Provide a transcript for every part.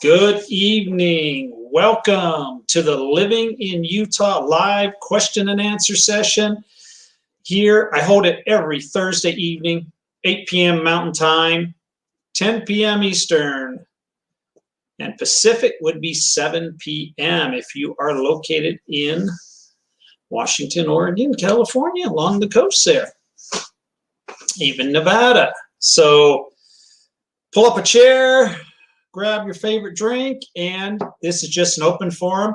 Good evening. Welcome to the Living in Utah live question and answer session. Here, I hold it every Thursday evening, 8 p.m. Mountain Time, 10 p.m. Eastern, and Pacific would be 7 p.m. if you are located in Washington, Oregon, California, along the coast there, even Nevada. So pull up a chair, grab your favorite drink, and this is just an open forum.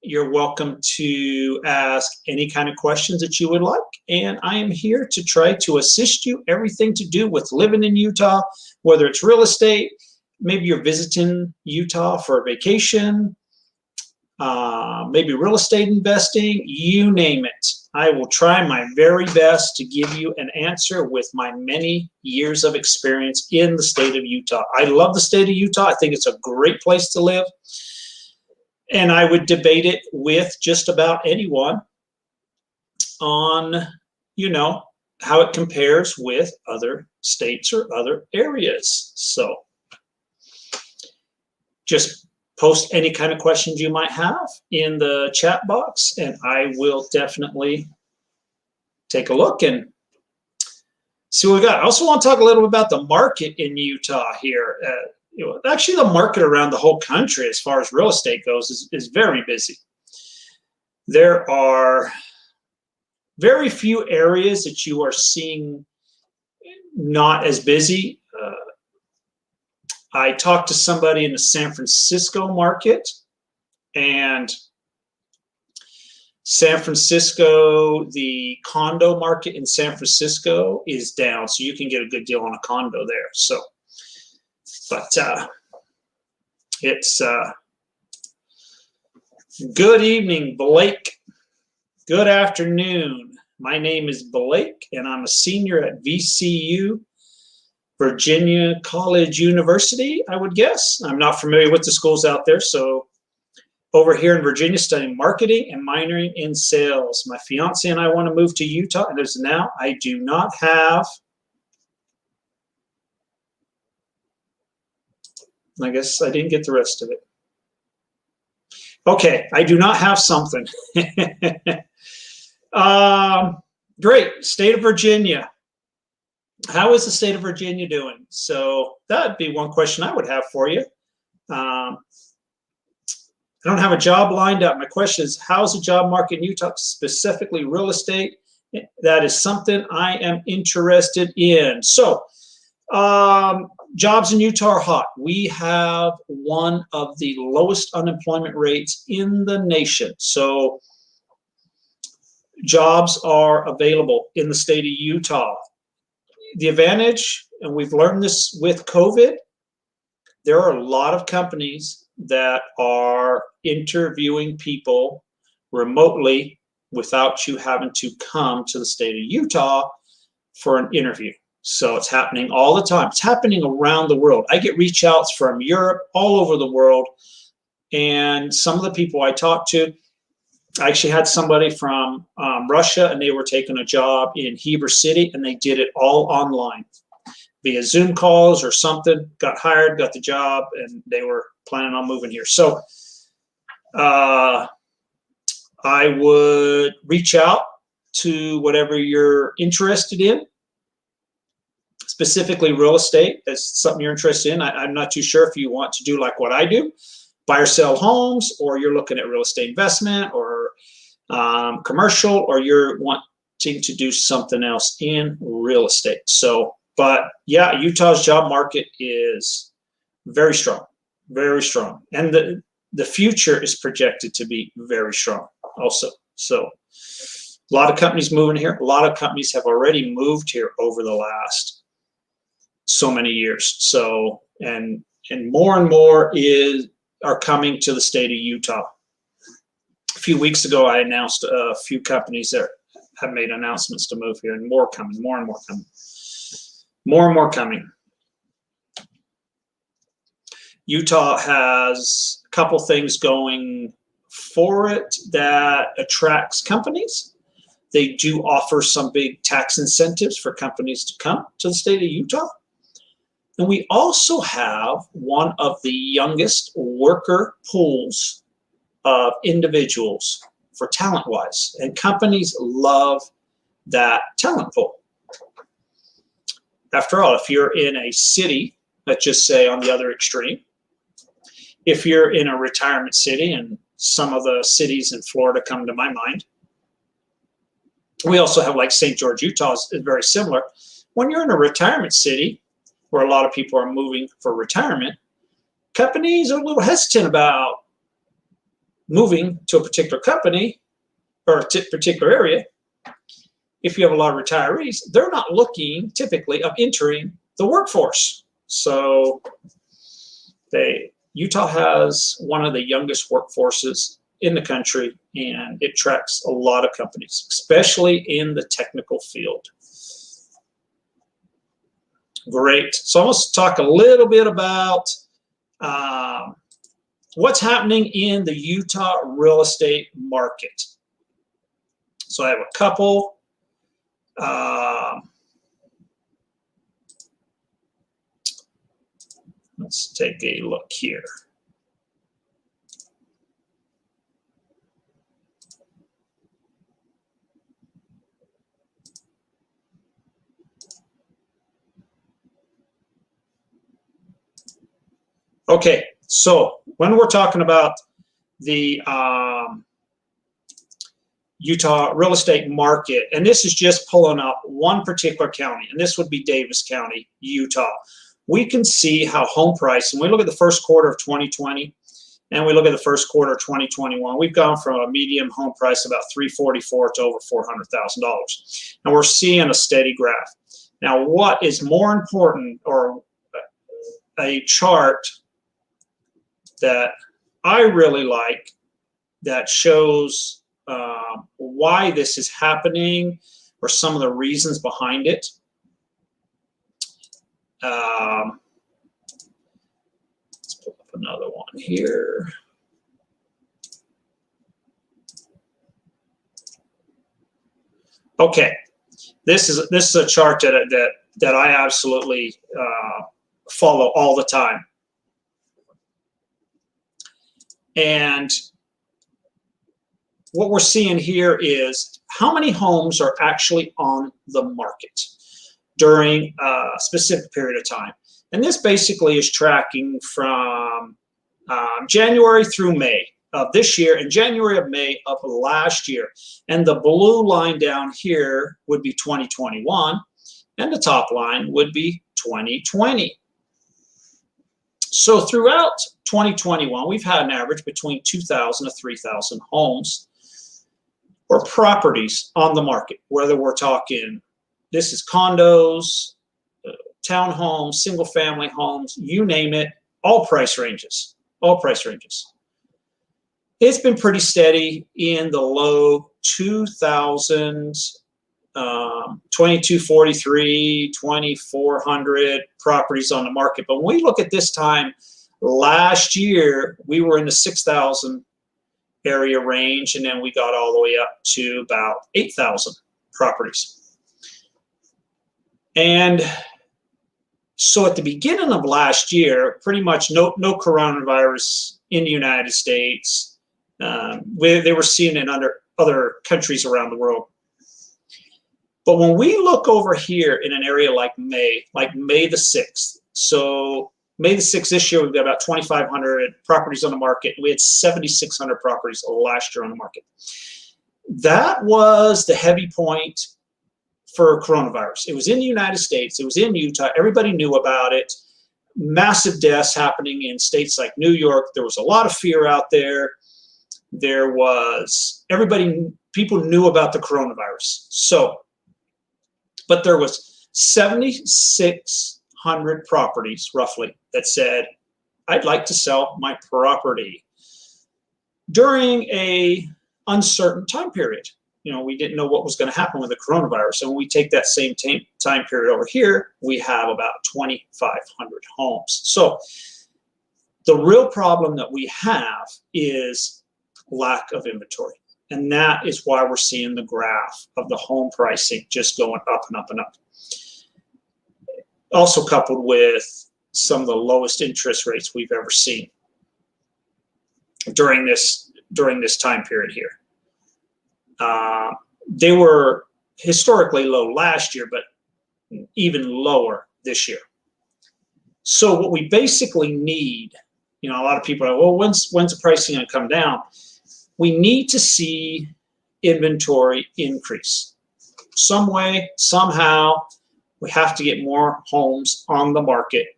You're welcome to ask any kind of questions that you would like, and I am here to try to assist you. Everything to do with living in Utah, whether it's real estate, maybe you're visiting Utah for a vacation, maybe real estate investing, you name it. I will try my very best to give you an answer with my many years of experience in the state of Utah. I love the state of Utah. I think it's a great place to live. And I would debate it with just about anyone on, how it compares with other states or other areas. So just post any kind of questions you might have in the chat box, and I will definitely take a look and see what we got. I also want to talk a little bit about the market in Utah here. Actually, the market around the whole country as far as real estate goes is very busy. There are very few areas that you are seeing not as busy. I talked to somebody in the San Francisco market, and San Francisco, the condo market in San Francisco is down, so you can get a good deal on a condo there. So, but it's good evening, Blake. Good afternoon. My name is Blake, and I'm a senior at VCU, Virginia College University, I would guess. I'm not familiar with the schools out there. So over here in Virginia, studying marketing and minoring in sales. My fiance and I want to move to Utah, and as now I do not have, I guess I didn't get the rest of it. Okay, I do not have something. Great, state of Virginia. How is the state of Virginia doing? So that'd be one question I would have for you. I don't have a job lined up. My question is, how's the job market in Utah, specifically real estate? That is something I am interested in. So jobs in Utah are hot. We have one of the lowest unemployment rates in the nation. So jobs are available in the state of Utah. The advantage, and we've learned this with COVID, there are a lot of companies that are interviewing people remotely without you having to come to the state of Utah for an interview. So it's happening all the time. It's happening around the world. I get reach outs from Europe, all over the world. And some of the people I talk to, I actually had somebody from Russia, and they were taking a job in Heber City, and they did it all online via Zoom calls or something, got hired, got the job, and they were planning on moving here. So I would reach out to whatever you're interested in, specifically real estate. That's something you're interested in. I'm not too sure if you want to do like what I do, buy or sell homes, or you're looking at real estate investment or commercial, or you're wanting to do something else in real estate. So, but yeah, Utah's job market is very strong, very strong. And the future is projected to be very strong also. So a lot of companies moving here. A lot of companies have already moved here over the last so many years. So, and more are coming to the state of Utah. A few weeks ago, I announced a few companies that have made announcements to move here, and more coming, more and more coming, more and more coming. Utah has a couple things going for it that attracts companies. They do offer some big tax incentives for companies to come to the state of Utah. And we also have one of the youngest worker pools of individuals for talent-wise. And companies love that talent pool. After all, if you're in a city, let's just say on the other extreme, if you're in a retirement city, and some of the cities in Florida come to my mind, we also have like St. George, Utah is very similar. When you're in a retirement city where a lot of people are moving for retirement, companies are a little hesitant about moving to a particular company or a particular area. If you have a lot of retirees, they're not looking typically of entering the workforce. So Utah has one of the youngest workforces in the country, and it attracts a lot of companies, especially in the technical field. Great. So I'm going to talk a little bit about what's happening in the Utah real estate market. So I have a couple. Let's take a look here. Okay, so when we're talking about the Utah real estate market, and this is just pulling up one particular county, and this would be Davis County, Utah. We can see how home price, and we look at the first quarter of 2020, and we look at the first quarter of 2021, we've gone from a median home price about $344,000 to over $400,000. And we're seeing a steady graph. Now, what is more important, or a chart that I really like that shows why this is happening, or some of the reasons behind it. Let's pull up another one here. Okay, this is a chart that I absolutely follow all the time. And what we're seeing here is how many homes are actually on the market during a specific period of time. And this basically is tracking from January through May of this year and January of May of last year. And the blue line down here would be 2021, and the top line would be 2020. So throughout 2021, we've had an average between 2,000 to 3,000 homes or properties on the market, whether we're talking, this is condos, townhomes, single family homes, you name it, all price ranges, all price ranges. It's been pretty steady in the low 2,000s, 2,243, 2,400 properties on the market. But when we look at this time last year, we were in the 6,000 area range, and then we got all the way up to about 8,000 properties. And so at the beginning of last year, pretty much no coronavirus in the United States. They were seeing it in other countries around the world. But when we look over here in an area like May the 6th, so May the 6th this year, we've got about 2,500 properties on the market. We had 7,600 properties last year on the market. That was the heavy point for coronavirus. It was in the United States. It was in Utah. Everybody knew about it. Massive deaths happening in states like New York. There was a lot of fear out there. People knew about the coronavirus. So, but there was 7,600 properties roughly that said, I'd like to sell my property during a uncertain time period. You know, we didn't know what was going to happen with the coronavirus. And when we take that same time period over here, we have about 2,500 homes. So the real problem that we have is lack of inventory. And that is why we're seeing the graph of the home pricing just going up and up and up. Also coupled with some of the lowest interest rates we've ever seen during this time period here. They were historically low last year, but even lower this year. So what we basically need, a lot of people are, well, when's the pricing going to come down? We need to see inventory increase. Some way, somehow, we have to get more homes on the market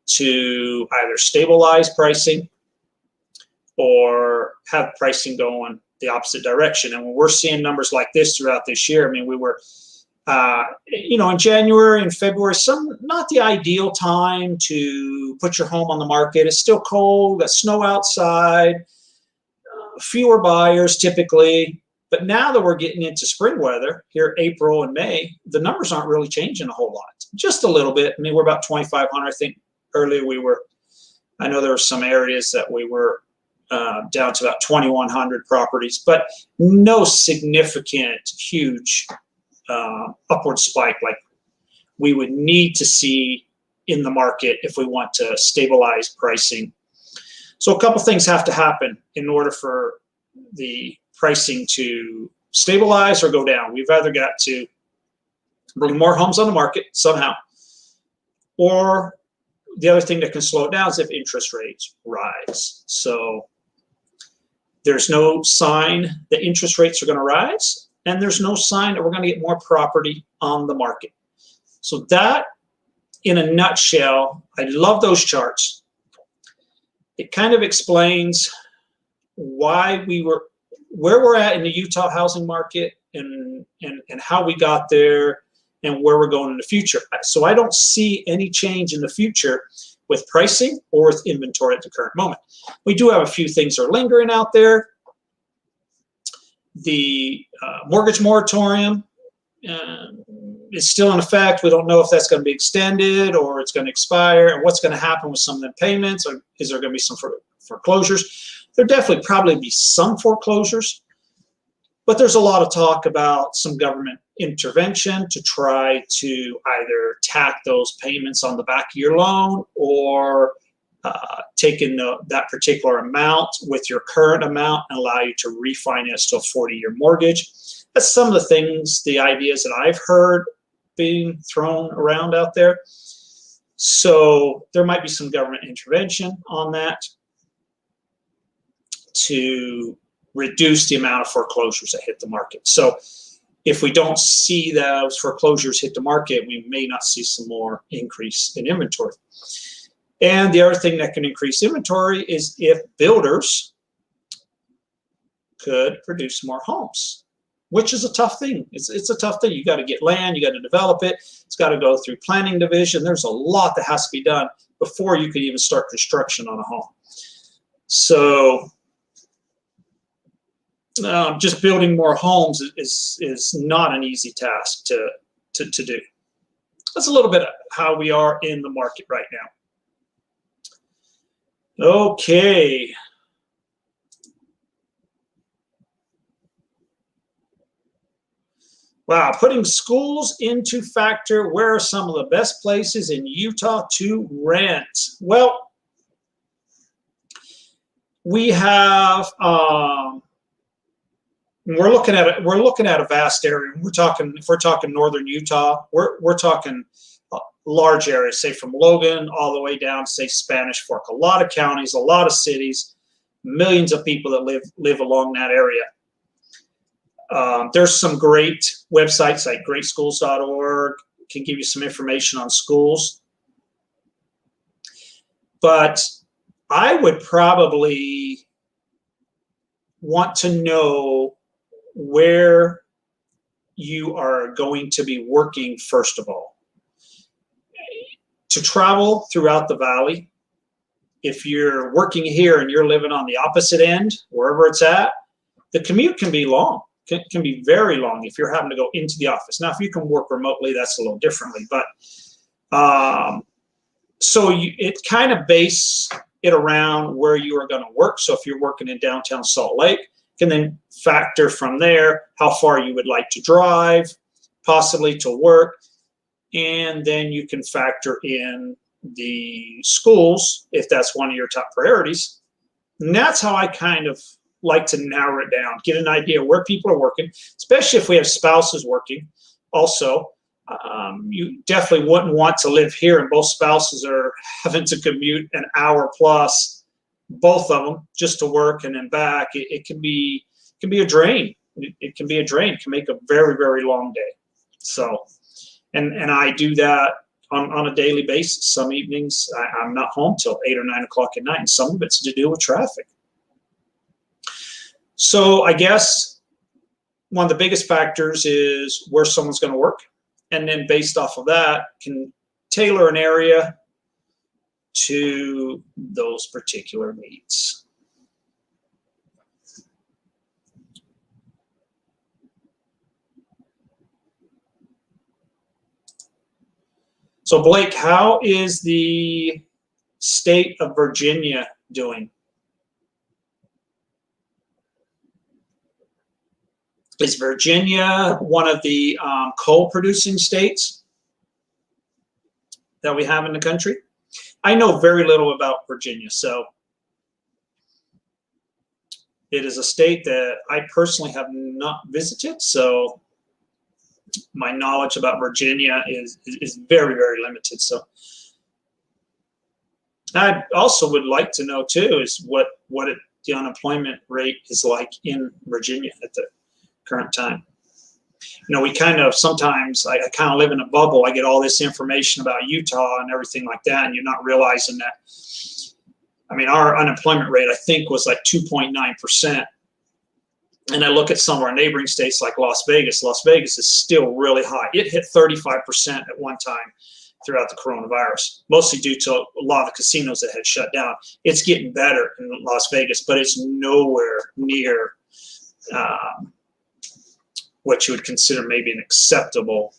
to either stabilize pricing or have pricing going the opposite direction. And when we're seeing numbers like this throughout this year, I mean, we were, in January and February, not the ideal time to put your home on the market. It's still cold, got snow outside, fewer buyers typically. But now that we're getting into spring weather here, April and May, the numbers aren't really changing a whole lot. Just a little bit. I mean, we're about 2,500. I think earlier I know there were some areas that we were down to about 2,100 properties, but no significant, huge upward spike like we would need to see in the market if we want to stabilize pricing. So a couple things have to happen in order for the pricing to stabilize or go down. We've either got to bring more homes on the market somehow, or the other thing that can slow it down is if interest rates rise. So there's no sign that interest rates are going to rise, and there's no sign that we're going to get more property on the market. So that, in a nutshell, I love those charts. It kind of explains why where we're at in the Utah housing market and how we got there and where we're going in the future. So I don't see any change in the future with pricing or with inventory at the current moment. We do have a few things that are lingering out there. The mortgage moratorium is still in effect. We don't know if that's going to be extended or it's going to expire, and what's going to happen with some of the payments, or is there going to be some foreclosures? There'll definitely probably be some foreclosures, but there's a lot of talk about some government intervention to try to either tack those payments on the back of your loan or taking that particular amount with your current amount and allow you to refinance to a 40-year mortgage. That's some of the things, the ideas that I've heard being thrown around out there. So there might be some government intervention on that to reduce the amount of foreclosures that hit the market. So if we don't see those foreclosures hit the market, we may not see some more increase in inventory. And the other thing that can increase inventory is if builders could produce more homes, which is a tough thing. It's a tough thing. You got to get land, you got to develop it. It's got to go through planning division. There's a lot that has to be done before you can even start construction on a home. So just building more homes is not an easy task to do. That's a little bit of how we are in the market right now. Okay. Wow, putting schools into factor. Where are some of the best places in Utah to rent? Well, we have we're looking at a vast area. If we're talking northern Utah, we're talking large areas, say from Logan all the way down to, say, Spanish Fork. A lot of counties, a lot of cities, millions of people that live along that area. There's some great websites like greatschools.org, can give you some information on schools. But I would probably want to know where you are going to be working first of all. To travel throughout the valley, if you're working here and you're living on the opposite end, wherever it's at, the commute can be long. Can be very long if you're having to go into the office. Now, if you can work remotely, that's a little differently. But it kind of base it around where you are going to work. So if you're working in downtown Salt Lake, can then factor from there how far you would like to drive, possibly to work, and then you can factor in the schools, if that's one of your top priorities. And that's how I kind of like to narrow it down, get an idea where people are working, especially if we have spouses working. Also, you definitely wouldn't want to live here and both spouses are having to commute an hour plus, both of them, just to work and then back. It can be a drain. It can be a drain. It can make a very, very long day. So, and I do that on a daily basis. Some evenings I'm not home till 8 or 9 o'clock at night, and some of it's to do with traffic. So I guess one of the biggest factors is where someone's going to work, and then based off of that, can tailor an area to those particular needs. So Blake, how is the state of Virginia doing? Is Virginia one of the coal-producing states that we have in the country? I know very little about Virginia, so it is a state that I personally have not visited, so my knowledge about Virginia is very, very limited. So I also would like to know too is what the unemployment rate is like in Virginia at the current time. You know, we kind of sometimes I kind of live in a bubble. I get all this information about Utah and everything like that, and you're not realizing that. I mean, our unemployment rate I think was like 2.9%. And I look at some of our neighboring states like Las Vegas. Las Vegas is still really high. It hit 35% at one time throughout the coronavirus, mostly due to a lot of the casinos that had shut down. It's getting better in Las Vegas, but it's nowhere near what you would consider maybe an acceptable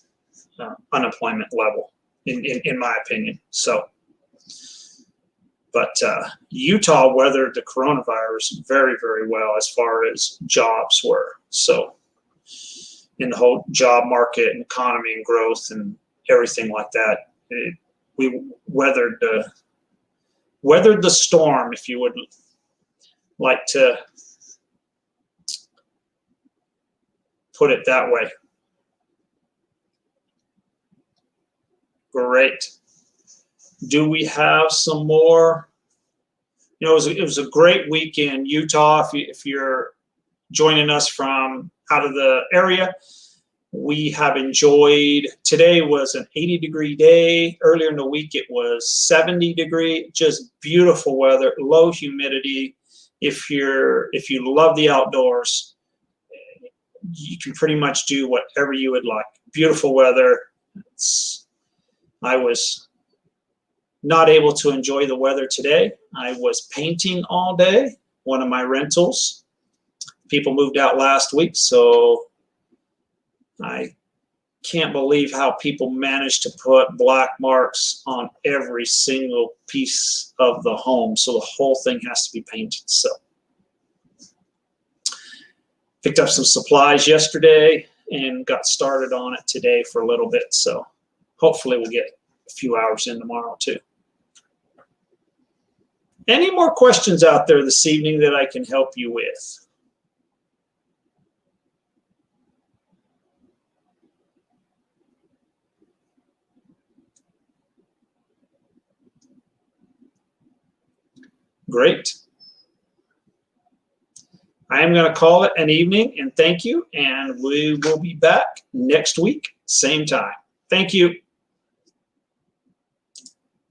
unemployment level, in my opinion. So, but Utah weathered the coronavirus very, very well as far as jobs were. So in the whole job market and economy and growth and everything like that, we weathered the storm, if you would like to put it that way. Great. Do we have some more? You know, it was a great week in Utah. If you're joining us from out of the area, we have enjoyed. Today was an 80-degree day. Earlier in the week, it was 70-degree. Just beautiful weather, low humidity. If you love the outdoors, you can pretty much do whatever you would like. Beautiful weather. I was not able to enjoy the weather today. I was painting all day, one of my rentals. People moved out last week, so I can't believe how people managed to put black marks on every single piece of the home, so the whole thing has to be painted. So picked up some supplies yesterday and got started on it today for a little bit, so hopefully we'll get a few hours in tomorrow too. Any more questions out there this evening that I can help you with? Great. I am going to call it an evening and thank you, and we will be back next week, same time. Thank you.